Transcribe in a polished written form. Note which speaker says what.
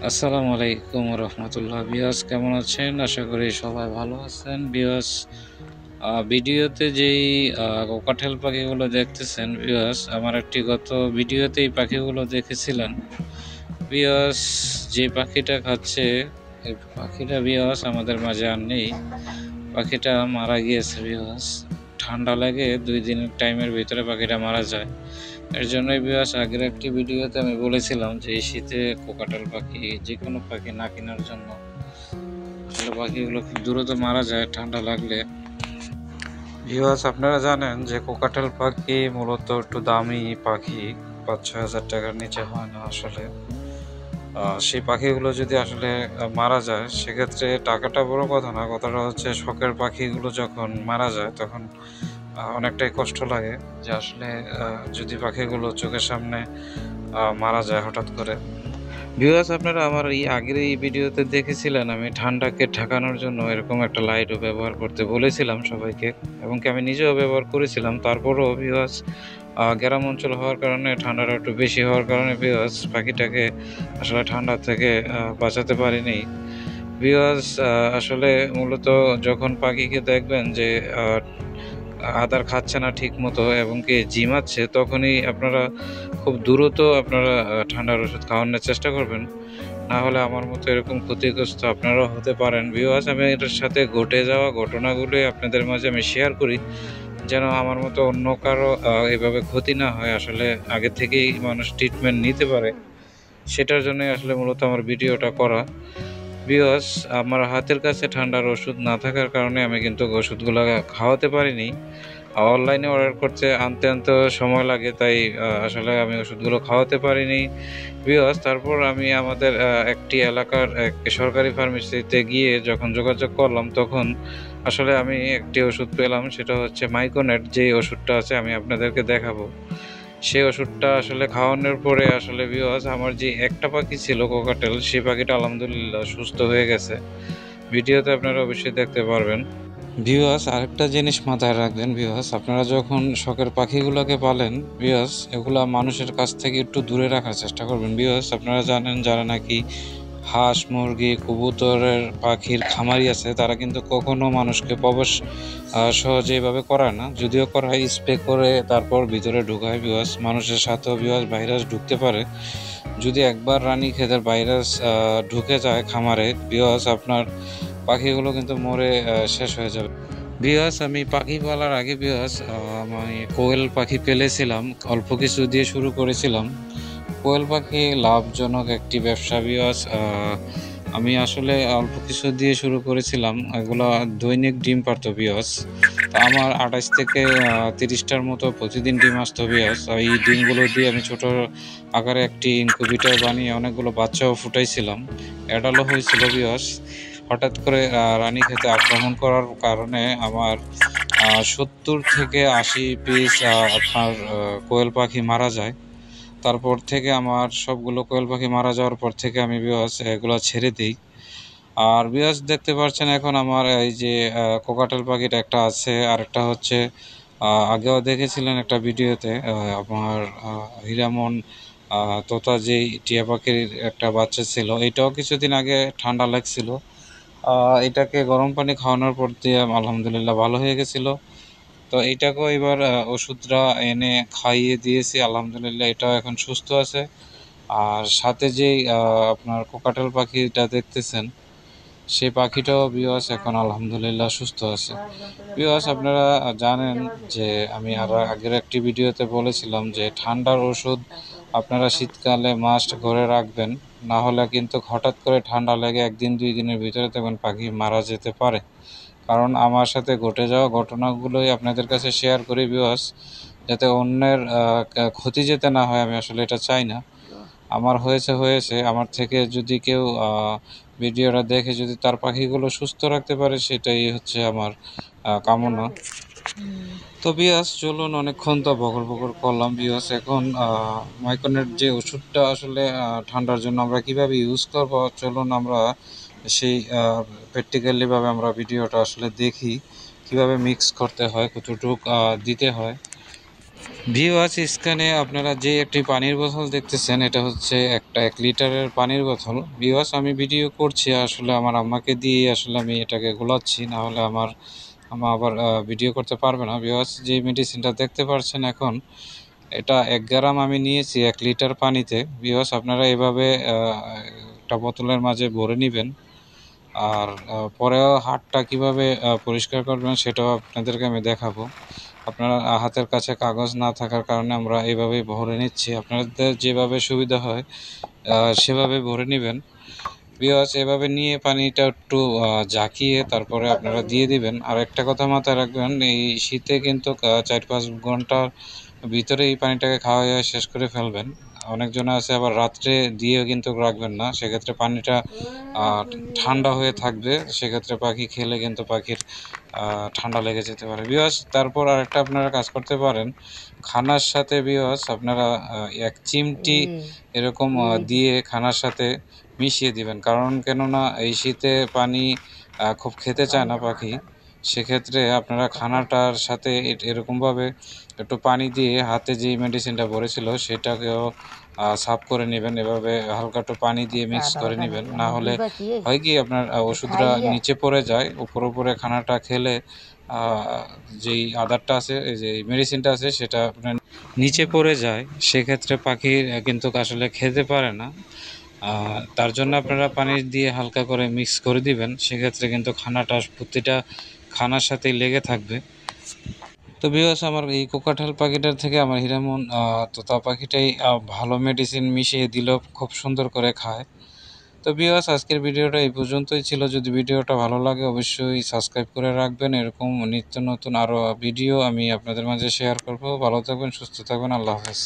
Speaker 1: আসসালামু আলাইকুম রহমতুল্লাহ। বিয়াস কেমন আছেন? আশা করি সবাই ভালো আছেন। বিয়াস ভিডিওতে যেই কোকাটেল পাখিগুলো দেখতেছেন বিয়াস, আমার একটি গত ভিডিওতে এই পাখিগুলো দেখেছিলেন বিয়াস। যে পাখিটা খাচ্ছে এই পাখিটা বিয়াস আমাদের মাঝে আর নেই। পাখিটা মারা গিয়েছে বিয়াস। ঠান্ডা লাগে 2 দিনের টাইমের ভিতরে পাখিটা মারা যায়। এর জন্যই বিয়াস আগের একটি ভিডিওতে আমি বলেছিলাম যে এই শীতে কোকাটেল পাখি যে কোনো পাখি না কেনার জন্য। আসলে পাখিগুলো খুব দ্রুত মারা যায় ঠান্ডা লাগলে। বিয়াস আপনারা জানেন যে কোকাটেল পাখি মূলত একটু দামি পাখি, 5-6 হাজার টাকার নিচে হয় না আসলে। সেই পাখিগুলো যদি আসলে মারা যায় সেক্ষেত্রে টাকাটা বড় কথা না, কথাটা হচ্ছে শখের পাখিগুলো যখন মারা যায় তখন অনেকটাই কষ্ট লাগে যে আসলে যদি পাখিগুলো চোখের সামনে মারা যায় হঠাৎ করে। ভিউয়ার্স আপনারা আমার এই আগের এই ভিডিওতে দেখেছিলেন আমি ঠান্ডাকে ঠেকানোর জন্য এরকম একটা লাইটও ব্যবহার করতে বলেছিলাম সবাইকে, এবং কি আমি নিজেও ব্যবহার করেছিলাম। তারপরও ভিউয়ার্স গ্রাম অঞ্চল হওয়ার কারণে ঠান্ডাটা একটু বেশি হওয়ার কারণে ভিউয়ার্স পাখিটাকে আসলে ঠান্ডা থেকে বাঁচাতে পারিনি। ভিউয়ার্স আসলে মূলত যখন পাখিকে দেখবেন যে আদার খাচ্ছে না ঠিক মতো এবং কি ঝিমাচ্ছে, তখনই আপনারা খুব দ্রুত আপনারা ঠান্ডার ওষুধ খাওয়ানোর চেষ্টা করবেন। না হলে আমার মতো এরকম ক্ষতিগ্রস্ত আপনারাও হতে পারেন। ভিউয়ার্স আমি এটার সাথে ঘটে যাওয়া ঘটনাগুলি আপনাদের মাঝে আমি শেয়ার করি, যেন আমার মতো অন্য কারো এভাবে ক্ষতি না হয়, আসলে আগে থেকেই মানুষ ট্রিটমেন্ট নিতে পারে। সেটার জন্যই আসলে মূলত আমার ভিডিওটা করা। ভিউয়ার্স আমার হাতের কাছে ঠান্ডার ওষুধ না থাকার কারণে আমি কিন্তু ওষুধগুলো খাওয়াতে পারিনি। অনলাইনে অর্ডার করতে আনতে সময় লাগে, তাই আসলে আমি ওষুধগুলো খাওয়াতে পারিনি ভিউয়ার্স। তারপর আমি আমাদের একটি এলাকার এক সরকারি ফার্মেসিতে গিয়ে যখন যোগাযোগ করলাম, তখন আসলে আমি একটি ওষুধ পেলাম, সেটা হচ্ছে মাইকোনেট। যে ওষুধটা আছে আমি আপনাদেরকে দেখাবো। সেই ওষুধটা আসলে খাওয়ানোর পরে আসলে ভিউয়ার্স আমার যে একটা পাখি ছিল কোকাটেল, সেই পাখিটা আলহামদুলিল্লাহ সুস্থ হয়ে গেছে। ভিডিওতে আপনারা অবশ্যই দেখতে পারবেন। ভিউয়ার্স আরেকটা জিনিস মাথায় রাখবেন ভিউয়ার্স, আপনারা যখন শখের পাখিগুলোকে পালেন ভিউয়ার্স, এগুলা মানুষের কাছ থেকে একটু দূরে রাখার চেষ্টা করবেন। ভিউয়ার্স আপনারা জানেন যারা নাকি হাঁস মুরগি কবুতরের পাখির খামারি আছে, তারা কিন্তু কখনো মানুষকে প্রবেশ সহজে এভাবে করায় না। যদিও করায় স্প্রে করে তারপর ভিতরে ঢুকায় ভিউয়ার্স, মানুষের সাথেও ভিউয়ার্স ভাইরাস ঢুকতে পারে। যদি একবার রানীক্ষেতের ভাইরাস ঢুকে যায় খামারে ভিউয়ার্স, আপনার পাখিগুলো কিন্তু মরে শেষ হয়ে যাবে। ভিউয়ার্স আমি পাখি পালার আগে ভিউয়ার্স আমি কোয়েল পাখি পেলেছিলাম, অল্প কিছু দিয়ে শুরু করেছিলাম। কোয়েল পাখি লাভজনক একটি ব্যবসা ভিউয়ার্স। আমি আসলে অল্প কিছু দিয়ে শুরু করেছিলাম, এগুলো দৈনিক ডিম পারতো ভিউয়ার্স। তো আমার 28 থেকে 30টার মতো প্রতিদিন ডিম আসতো ভিউয়ার্স। এই ডিমগুলো দিয়ে আমি ছোট আকারে একটি ইনকিউবেটর বানিয়ে অনেকগুলো বাচ্চাও ফুটাইছিলাম, অ্যাডালও হয়েছিল ভিউয়ার্স। হঠাৎ করে রানীক্ষেতে আক্রমণ করার কারণে আমার 70 থেকে 80 পিস আপনার কোয়েল পাখি মারা যায়। তারপর থেকে আমার সবগুলো কোয়েল পাখি মারা যাওয়ার পর থেকে আমি ভিউয়ার্স এগুলো ছেড়ে দিই। আর ভিউয়ার্স দেখতে পাচ্ছেন এখন আমার এই যে কোকাটেল পাখিটা একটা আছে, আর একটা হচ্ছে আগেও দেখেছিলেন একটা ভিডিওতে আমার হীরামন তোতা যেই টিয়া পাখির একটা বাচ্চা ছিল, এটাও কিছুদিন আগে ঠান্ডা লাগছিল। এটাকে গরম পানি খাওয়ানোর পর দিয়ে আলহামদুলিল্লাহ ভালো হয়ে গেছিল। তো এইটাকেও এবার ওষুধটা এনে খাইয়ে দিয়েছি, আলহামদুলিল্লাহ এটাও এখন সুস্থ আছে। আর সাথে যেই আপনার কোকাটেল পাখিটা দেখতেছেন, সেই পাখিটাও ভিউয়ার্স এখন আলহামদুলিল্লাহ সুস্থ আছে। ভিউয়ার্স আপনারা জানেন যে আমি আর আগের একটি ভিডিওতে বলেছিলাম যে ঠান্ডার ওষুধ আপনারা শীতকালে মাস্ট ঘরে রাখবেন, না হলে কিন্তু হঠাৎ করে ঠান্ডা লেগে 1-2 দিনের ভিতরে তখন পাখি মারা যেতে পারে। কারণ আমার সাথে ঘটে যাওয়া ঘটনাগুলোই আপনাদের কাছে শেয়ার করি ভিউয়ার্স, যাতে অন্যের ক্ষতি যেতে না হয়, আমি আসলে এটা চাই না। আমার হয়েছে আমার থেকে যদি কেউ ভিডিওটা দেখে যদি তার পাখিগুলো সুস্থ রাখতে পারে, সেটাই হচ্ছে আমার কামনা। তো বিয়াস চলুন, অনেকক্ষণ তো বকর বকর করলাম বিয়াস। এখন মাইকোনের যে ওষুধটা আসলে ঠান্ডার জন্য আমরা কিভাবে ইউজ করব, চলুন আমরা সেই প্র্যাকটিক্যালি ভাবে আমরা ভিডিওটা আসলে দেখি কিভাবে মিক্স করতে হয়, কতটুক দিতে হয়। ভিউয়ার্স, স্ক্যানে আপনারা যে একটি পানির বোতল দেখতেছেন, এটা হচ্ছে একটা 1 লিটারের পানির বোতল। ভিউয়ার্স, আমি ভিডিও করছি আসলে আমার আম্মাকে দিয়ে আসলে আমি এটাকে গোলাচ্ছি, না হলে আমার আম্মা আবার ভিডিও করতে পারবে না। ভিউয়ার্স, যে মেডিসিনটা দেখতে পাচ্ছেন এখন, এটা 1 গ্রাম আমি নিয়েছি 1 লিটার পানিতে। ভিউয়ার্স, আপনারা এভাবে একটা বোতলের মাঝে ভরে নিবেন। আর পরেও হাতটা কিভাবে পরিষ্কার করবেন সেটাও আপনাদেরকে আমি দেখাবো। আপনার হাতের কাছে কাগজ না থাকার কারণে আমরা এভাবেই ভরে নিচ্ছি। আপনাদের যেভাবে সুবিধা হয় সেভাবে ভরে নিবেন। ভিউয়ার্স, এভাবে নিয়ে পানিটা একটু জাকিয়ে তারপরে আপনারা দিয়ে দিবেন। আর একটা কথা মাথায় রাখবেন, এই শীতে কিন্তু 4-5 ঘন্টার ভিতরে এই পানিটাকে খাওয়া শেষ করে ফেলবেন। অনেকজন আছে আবার রাত্রে দিয়েও কিন্তু রাখবেন না, সেক্ষেত্রে পানিটা ঠান্ডা হয়ে থাকবে, সেক্ষেত্রে পাখি খেলে কিন্তু পাখির ঠান্ডা লেগে যেতে পারে। ভিউয়ার্স, তারপর আরেকটা আপনারা কাজ করতে পারেন, খানার সাথে ভিউয়ার্স আপনারা 1 চিমটি এরকম দিয়ে খানার সাথে মিশিয়ে দিবেন। কারণ কেননা এই শীতে পানি খুব খেতে চায় না পাখি, সেক্ষেত্রে আপনারা খানাটার সাথে এরকমভাবে একটু পানি দিয়ে হাতে যে মেডিসিনটা ভরেছিল সেটাকেও সাফ করে নেবেন। এভাবে হালকা একটু পানি দিয়ে মিক্স করে নেবেন, না হলে হয় কি আপনার ওষুধটা নিচে পড়ে যায়। উপরে খানাটা খেলে যেই আদারটা আছে, এই যে মেডিসিনটা আছে, সেটা আপনার নিচে পড়ে যায়, সেক্ষেত্রে পাখি কিন্তু আসলে খেতে পারে না। তার জন্য আপনারা পানি দিয়ে হালকা করে মিক্স করে দিবেন, সেক্ষেত্রে কিন্তু খানাটা প্রতিটা খানার সাথেই লেগে থাকবে। তো ভিউয়ার্স, আমার এই কোকাঠাল পাখিটার থেকে আমার হিরামন তোতা পাখিটাই ভালো মেডিসিন মিশিয়ে দিল, খুব সুন্দর করে খায়। তো ভিউয়ার্স, আজকের ভিডিওটা এই পর্যন্তই ছিল। যদি ভিডিওটা ভালো লাগে অবশ্যই সাবস্ক্রাইব করে রাখবেন। এরকম নিত্য নতুন আরও ভিডিও আমি আপনাদের মাঝে শেয়ার করব। ভালো থাকবেন, সুস্থ থাকবেন, আল্লাহ হাফেজ।